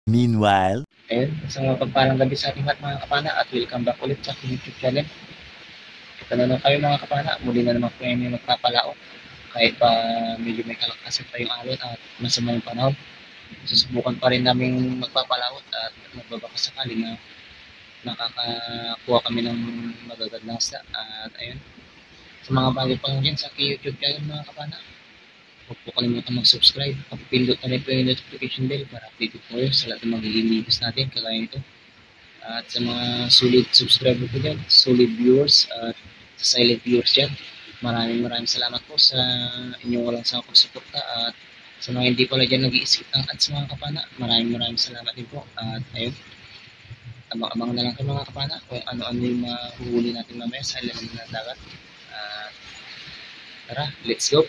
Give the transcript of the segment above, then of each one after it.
Meanwhile, ayun, isang mapagpalang gabi sa ating lahat mga kapana at welcome back ulit sa aking YouTube channel. Ito na naman kayo mga kapana, muli na naman po yung magpapalaot kahit pa medyo may kalakasan pa yung alon at masama yung panahon. Susubukan pa rin namin magpapalaot at magbabaka sakali na nakakakuha kami ng magagandang isda. At ayun, sa mga bago pa lang dyan sa aking YouTube channel mga kapana, huwag po kalimutan mag-subscribe at pindot na rin po yung notification bell para updated po kayo sa lahat ng magiging videos natin kagaya nito. At sa mga solid subscriber ko dyan, solid viewers at sa silent viewers dyan, maraming salamat po sa inyong walang sawang pagsuporta. At sa mga hindi pala dyan nag-i-skip ng ads mga kapana, maraming salamat din po. At ayun, abang-abang na lang kayo mga kapana kung ano-ano yung mahuhuli natin mamaya sa ilalim ng dagat. Tara, let's go!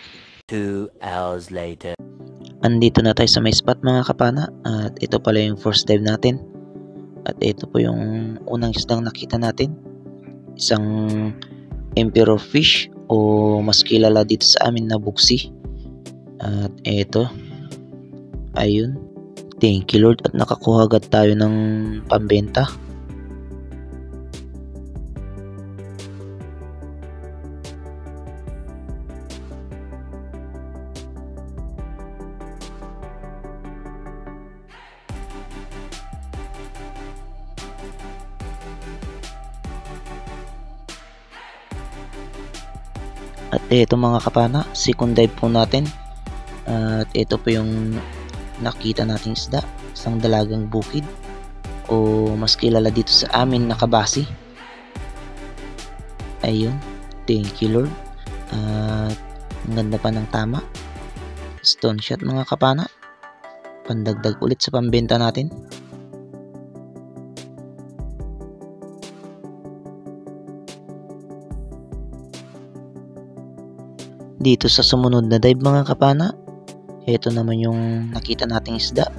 2 hours later. Andito na tayo sa may spot mga kapana at ito pala yung first dive natin. At ito po yung unang isdang nakita natin. Isang emperor fish o mas kilala dito sa amin na buksi. At ito, ayun, thank you Lord at nakakuha agad tayo ng pambenta. At ito mga kapana, second dive po natin. At ito po yung nakita nating isda, isang dalagang bukid o mas kilala dito sa amin na kabasi. Ayun, thank you Lord. At ang ganda pa ng tama, stone shot mga kapana, pandagdag ulit sa pambenta natin. Dito sa sumunod na dive mga kapana, ito naman yung nakita nating isda.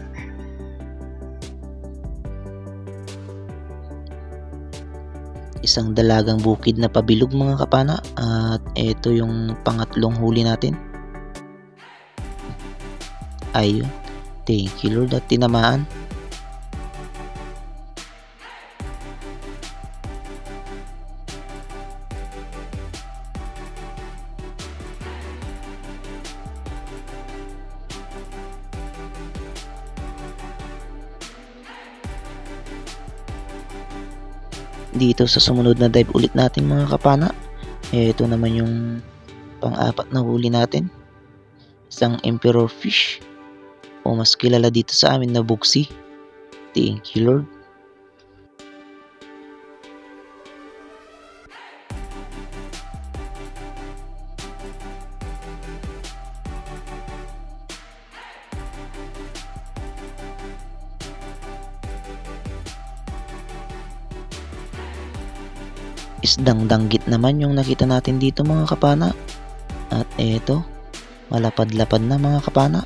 Isang dalagang bukid na pabilog mga kapana at ito yung pangatlong huli natin. Ayun, thank you Lord at tinamaan. Dito sa sumunod na dive ulit natin mga kapana, ito naman yung pang-apat na huli natin. Isang emperor fish o mas kilala dito sa amin na buksi. Thank you Lord. Isdang danggit naman yung nakita natin dito mga kapana. At eto, malapad-lapad na mga kapana.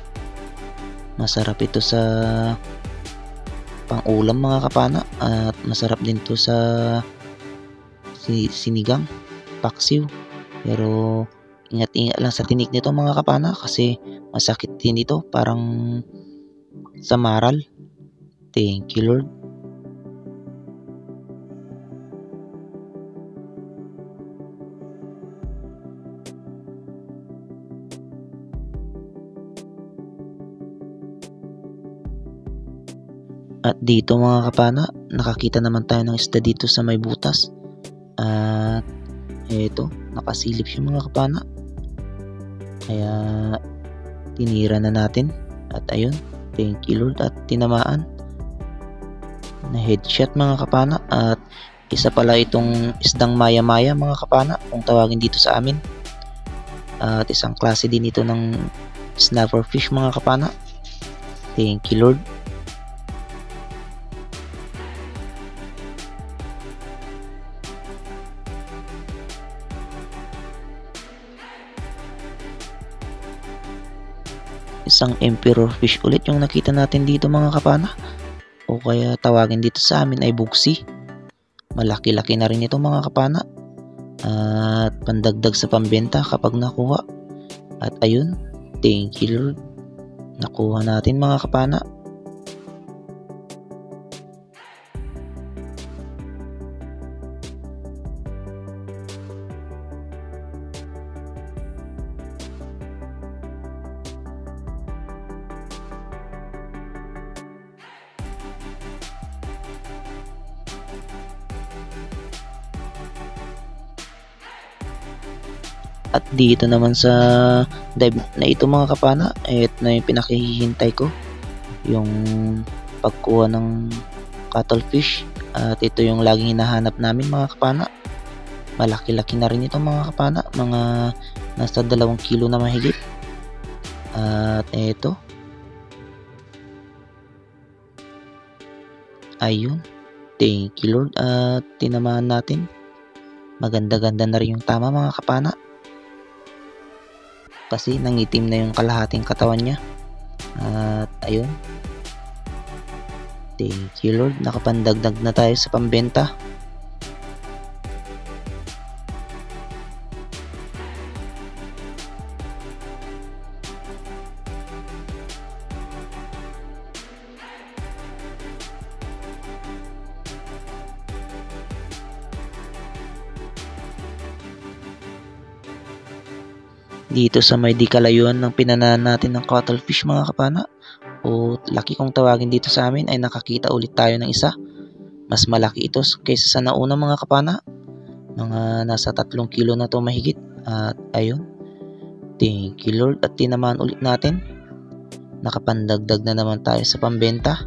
Masarap ito sa pang-ulam mga kapana. At masarap din to sa sinigang, paksiw. Pero ingat-ingat lang sa tinik nito mga kapana kasi masakit din ito, parang sa maral. Thank you Lord. At dito mga kapana, nakakita naman tayo ng isda dito sa may butas. At eto, nakasilip siya mga kapana. Kaya tinira na natin. At ayun, thank you Lord at tinamaan. Na headshot mga kapana. At isa pala itong isdang maya-maya mga kapana kung tawagin dito sa amin. At isang klase din ito ng snapper fish mga kapana. Thank you Lord. Isang emperor fish ulit yung nakita natin dito mga kapana, o kaya tawagin dito sa amin ay buksi. Malaki-laki na rin ito mga kapana at pandagdag sa pambenta kapag nakuha. At ayun, thank you Lord, nakuha natin mga kapana. At dito naman sa dive na ito mga kapana, ito na yung pinakihintay ko, yung pagkuha ng cuttlefish. At ito yung laging hinahanap namin mga kapana. Malaki-laki na rin ito mga kapana, mga nasa 2 kilo na mahigit. At ito, ayun, thank you Lord, at tinamaan natin. Maganda-ganda na rin yung tama mga kapana, kasi nangitim na yung kalahating katawan niya. At ayun, thank you Lord, nakapandagdag na tayo sa pambenta. Dito sa may di kalayuan ng pinanahan natin ng cuttlefish mga kapana, o laki kung tawagin dito sa amin, ay nakakita ulit tayo ng isa. Mas malaki ito kaysa sa nauna mga kapana, mga nasa 3 kilo na to mahigit. At ayun, thank you Lord, at tinamaan ulit natin. Nakapandagdag na naman tayo sa pambenta.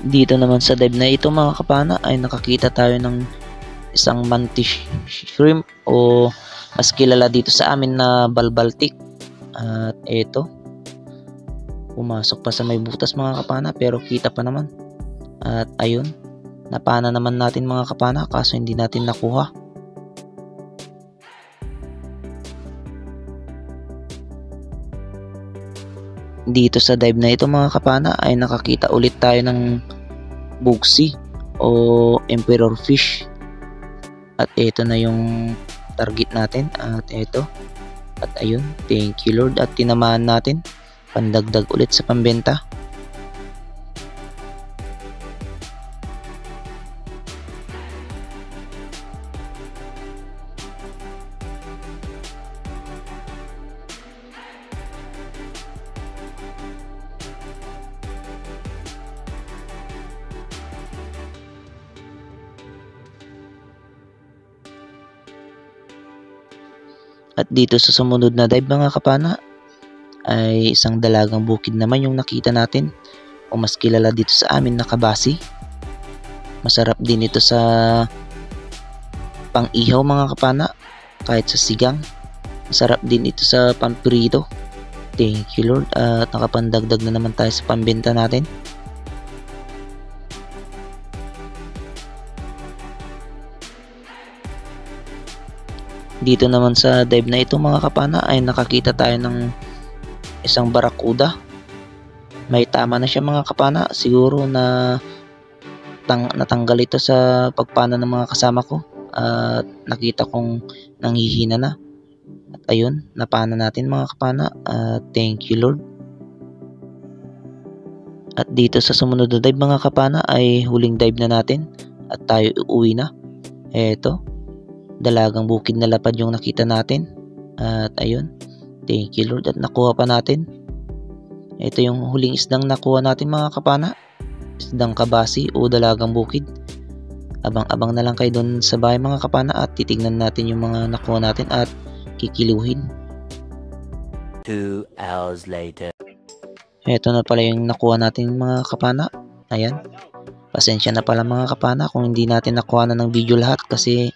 Dito naman sa dive na ito mga kapana, ay nakakita tayo ng isang mantis shrimp, o mas kilala dito sa amin na balbaltik. At ito, pumasok pa sa may butas mga kapana, pero kita pa naman. At ayun, napana naman natin mga kapana, kaso hindi natin nakuha. Dito sa dive na ito mga kapana, ay nakakita ulit tayo ng bugsi o emperor fish. At ito na yung target natin. At ito, at ayun, thank you Lord, at tinamaan natin. Pandagdag ulit sa pambenta. At dito sa sumunod na dive mga kapana, ay isang dalagang bukid naman yung nakita natin, o mas kilala dito sa amin na kabasi. Masarap din ito sa pang-ihaw mga kapana, kahit sa sigang. Masarap din ito sa pamprito. Thank you Lord, at nakapandagdag na naman tayo sa pambenta natin. Dito naman sa dive na ito mga kapana, ay nakakita tayo ng isang barakuda. May tama na siya mga kapana, siguro na natanggal ito sa pagpana ng mga kasama ko, at nakita kong nanghihina na. At ayun, napana natin mga kapana, at thank you Lord. At dito sa sumunod na dive mga kapana, ay huling dive na natin, at tayo uuwi na. Eto, dalagang bukid na lapad yung nakita natin. At ayun, thank you Lord, at nakuha pa natin. Ito yung huling isdang nakuha natin mga kapana, isdang kabasi o dalagang bukid. Abang-abang na lang kayo doon sa bahay mga kapana, at titignan natin yung mga nakuha natin at kikiluhin. 2 hours later. Ito na pala yung nakuha natin mga kapana. Ayan, pasensya na pala mga kapana kung hindi natin nakuha na ng video lahat, kasi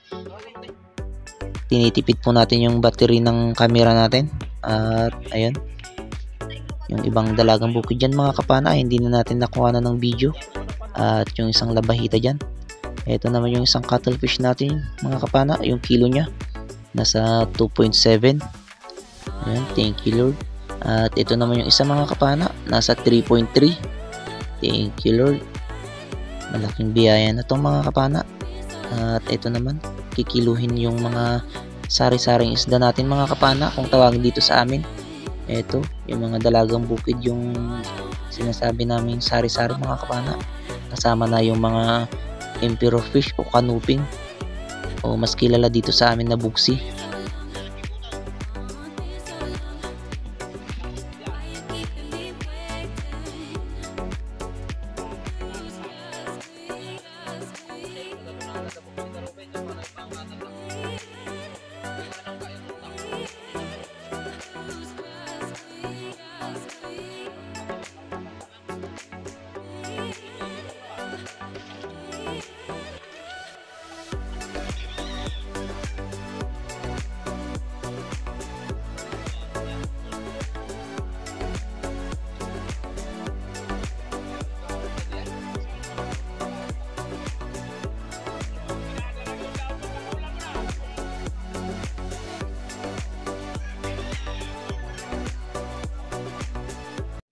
tinitipid po natin yung battery ng camera natin. At ayun, yung ibang dalagang bukid dyan mga kapana, hindi na natin nakuha na ng video. At yung isang labahita dyan. Ito naman yung isang cuttlefish natin mga kapana, yung kilo nya nasa 2.7. Ayan, thank you Lord. At ito naman yung isa mga kapana, nasa 3.3. Thank you Lord. Malaking biyaya na itong mga kapana. At ito naman, kikiluhin yung mga sari-saring isda natin mga kapana kung tawagin dito sa amin. Ito, yung mga dalagang bukid yung sinasabi namin sari-sari mga kapana. Kasama na yung mga emperor fish o kanuping o mas kilala dito sa amin na buksi.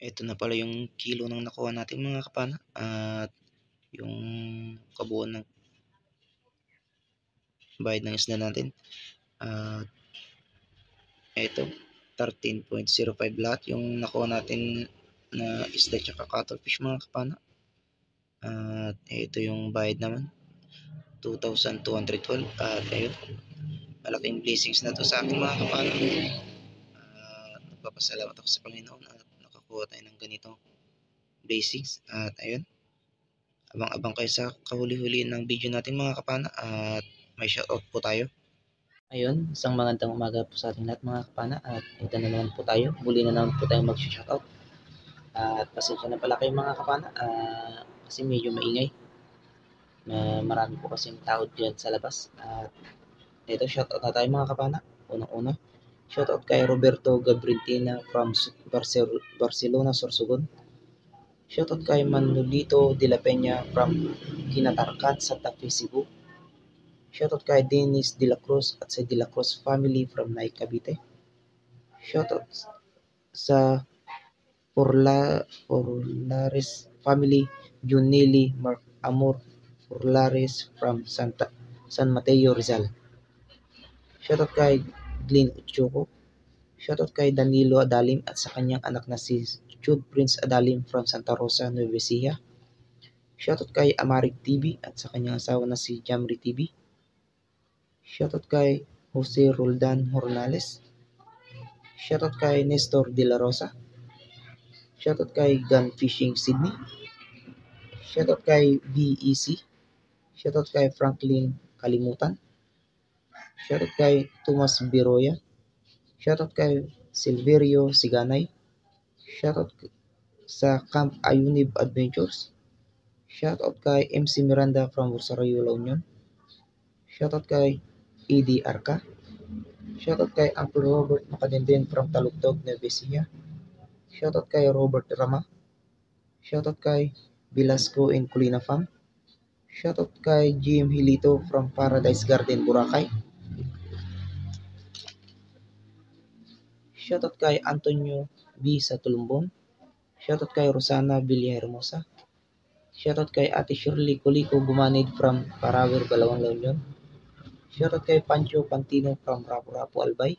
Ito na pala yung kilo ng nakuha natin mga kapana at yung kabuuan ng bayad ng isda natin. At ito 13.05 lahat yung nakuha natin na isda tsaka cuttlefish mga kapana. At ito yung bayad naman 2,212. At ayun, malaking blessings na to sa akin mga kapana. Nagpapasalamat ako sa Panginoon at nakakuha tayo ng ganito blessings. At ayun, abang-abang kayo sa kahuli-huli ng video natin mga kapana at may shoutout po tayo. Ayun, isang magandang umaga po sa ating lahat mga kapana at ito na naman po tayo. Muli na naman po tayo mag-shoutout. At pasensya na pala kayo mga kapana kasi medyo maingay. Marami po kasing tao dyan sa labas. At ito, shoutout na tayo mga kapana. Unang-una, shoutout kay Roberto Gabrintina from Barcelona, Sorsogon. Shoutout kay Manolito de la Peña from Kinatarkat, Santa Fe, Cebu. Shoutout kay Dennis de la Cruz at sa de la Cruz family from Nay, Cavite. Shoutout sa Porlares family, Junili Mark Amor Porlares from San Mateo, Rizal. Shoutout kay Glenn Uchoco. Shoutout kay Danilo Adalim at sa kanyang anak na si Jude Prince Adalim from Santa Rosa, Nueva Ecija. Shoutout kay Amarik TV at sa kanyang asawa na si Jamri TV. Shoutout kay Jose Roldan Hornales. Shoutout kay Nestor De La Rosa. Shoutout kay Gun Fishing Sydney. Shoutout kay VEC. Shoutout kay Franklin Kalimutan. Shoutout kay Tomas Biroya. Shoutout kay Silverio Siganay. Shoutout sa Camp Ayunib Adventures. Shoutout kay MC Miranda from Rosario, La Union. Shoutout kay ED Arca. Shoutout kay Uncle Robert Macadenden from Talugtog, Nueva Ecija. Shoutout kay Robert Rama. Shoutout kay Velasco and Colina Farm. Shoutout kay Jim Hilito from Paradise Garden, Boracay. Shoutout kay Antonio B. sa Tulumbon. Shoutout kay Rosana Villahermosa. Shoutout kay Ate Shirley Colico Gumanid from Parawer, Balawan, La Union. Shoutout kay Pancho Pantino from Rapu-Rapu, Albay.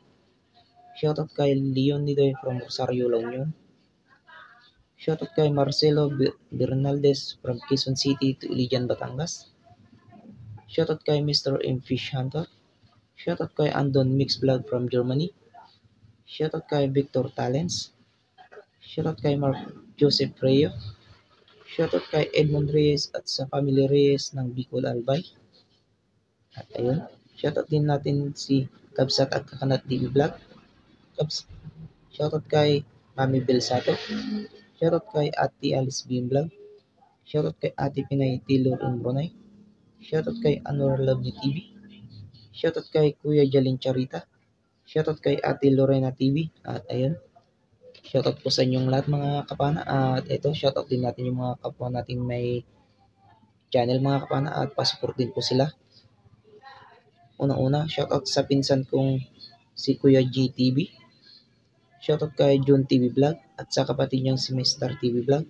Shoutout kay Leonido from Rosario, La Union. Shoutout kay Marcelo Bernaldez from Quezon City to Ilijan, Batangas. Shoutout kay Mr. M. Fish Hunter. Shoutout kay Andon Mix Vlog from Germany. Shoutout kay Victor Talents. Shoutout kay Mark Joseph Reo. Shoutout kay Edmond Reyes at sa family Reyes ng Bicol, Albay. At ayun, shoutout din natin si Kabsat at Kakanat TV Vlog. Shoutout kay Mami Belsato. Shoutout kay Ate Alice Beam Vlog. Shoutout kay Ate Pinay Taylor in Brunei. Shoutout kay Anwar Lovely TV. Shoutout kay Kuya Jalin Charita. Shoutout kay Ate Lorena TV. At ayun, shoutout po sa inyong lahat mga kapana. At ito, shoutout din natin yung mga kapwa natin may channel mga kapana at pasupport din po sila. Unang-una, shoutout sa pinsan kong si Kuya GTV. Shoutout kay June TV Vlog at sa kapatid niyang si Star TV Vlog.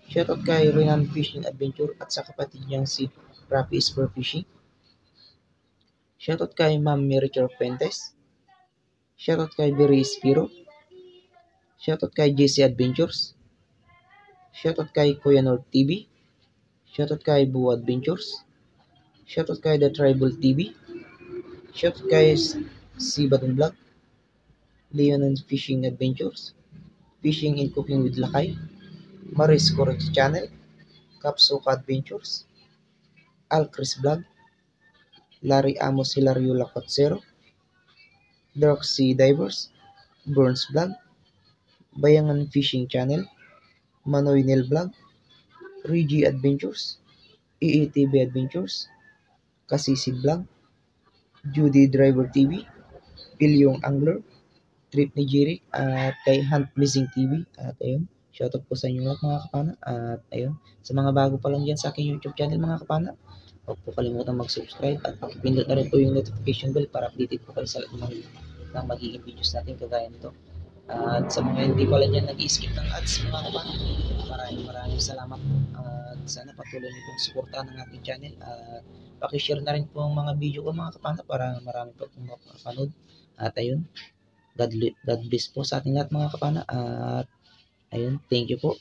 Shoutout kay Renan Fishing Adventure at sa kapatid niyang si Rafi Spur Fishing. Shoutout kay Ma'am Merichor Fuentes. Shoutout kay Beri Spiro. Shoutout kay JC Adventures. Shoutout kay Kuya North TV. Shoutout kay Boo Adventures. Shoutout kay The Tribal TV. Shoutout kay si Batong Vlog. Leon and Fishing Adventures. Fishing and Cooking with Lakay. Maris Correct Channel. Kapsuka Adventures. Al Chris Vlog. Larry Amos Hilario Lacotsero. Dark Sea Divers. Burns Vlog. Bayangan Fishing Channel. Manoy Nel Vlog. Rigi Adventures. EETV Adventures. Kasisid Vlog. Judy Driver TV. Pilyong Angler. Trip ni Jirik. At kay Hunt Missing TV. At ayun, shoutout po sa inyo lahat mga kapana. At ayun, sa mga bago pa lang dyan sa aking YouTube channel mga kapana, huwag po kalimutan mag-subscribe at pakipindot na rin po yung notification bell para updated po kayo sa lahat ng magiging videos natin kagaya nito. At sa mga hindi pala dyan nag-i-skip ng ads mga kapana, maraming salamat po. At sana patuloy niyo pong suportahan ng aking channel. At pakishare na rin po ang mga video ko mga kapana para marami po pong mapapanood. At ayun, God bless po sa ating lahat mga kapana. At ayun, thank you po.